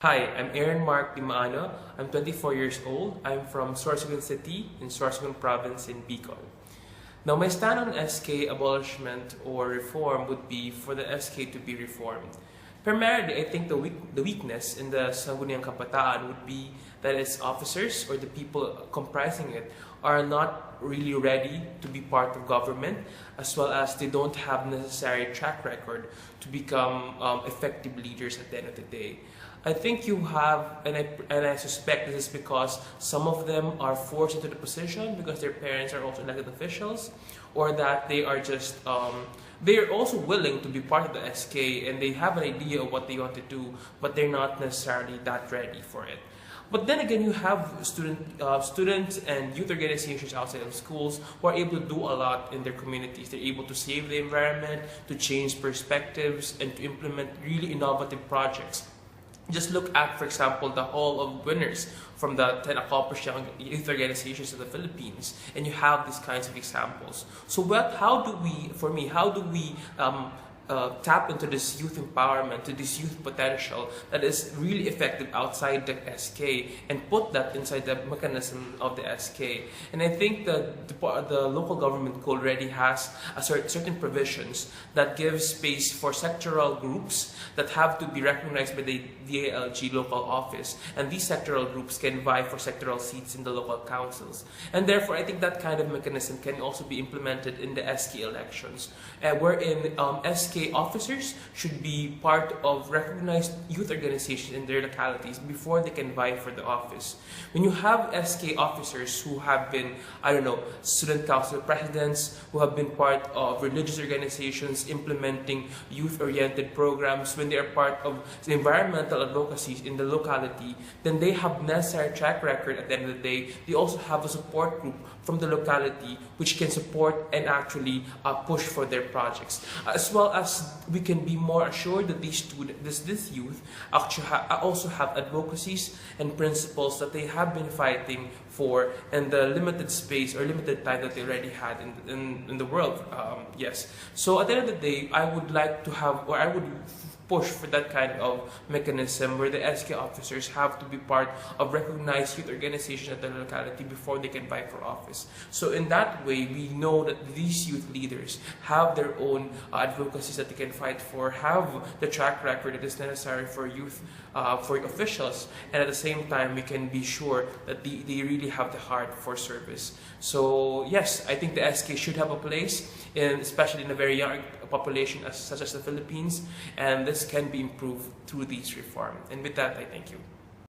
Hi, I'm Marc Dimaano. I'm 24 years old. I'm from Sorsogon City in Sorsogon Province in Bicol. Now, my stand on SK abolishment or reform would be for the SK to be reformed. Primarily, I think the weakness in the Sangguniang Kabataan would be that its officers or the people comprising it are not really ready to be part of government, as well as they don't have necessary track record to become effective leaders at the end of the day. I think you have, and I suspect this is because some of them are forced into the position because their parents are also elected officials, or that they are just they are also willing to be part of the SK and they have an idea of what they want to do, but they're not necessarily that ready for it. But then again, you have students and youth organizations outside of schools who are able to do a lot in their communities. They're able to save the environment, to change perspectives, and to implement really innovative projects. Just look at, for example, the Hall of Winners from the 10 accomplished young youth organizations of the Philippines, and you have these kinds of examples. So, how do we tap into this youth empowerment, to this youth potential that is really effective outside the SK and put that inside the mechanism of the SK? And I think that the local government code already has certain provisions that give space for sectoral groups that have to be recognized by the DALG local office, and these sectoral groups can vie for sectoral seats in the local councils. And therefore, I think that kind of mechanism can also be implemented in the SK elections, wherein SK officers should be part of recognized youth organizations in their localities before they can vie for the office. When you have SK officers who have been, student council presidents, who have been part of religious organizations implementing youth-oriented programs, when they are part of the environmental advocacies in the locality, then they have necessary track record at the end of the day. They also have a support group from the locality which can support and actually push for their projects, as well as we can be more assured that this youth actually also have advocacies and principles that they have been fighting for in the limited space or limited time that they already had in the world. Yes. So at the end of the day, I would like to have, or I would push for that kind of mechanism where the SK officers have to be part of recognized youth organizations at the locality before they can vie for office. So in that way, we know that these youth leaders have their own advocacies that they can fight for, have the track record that is necessary for youth, for officials, and at the same time, we can be sure that they really have the heart for service. So yes, I think the SK should have a place, especially in a very young population such as the Philippines, and this can be improved through these reforms. And with that, I thank you.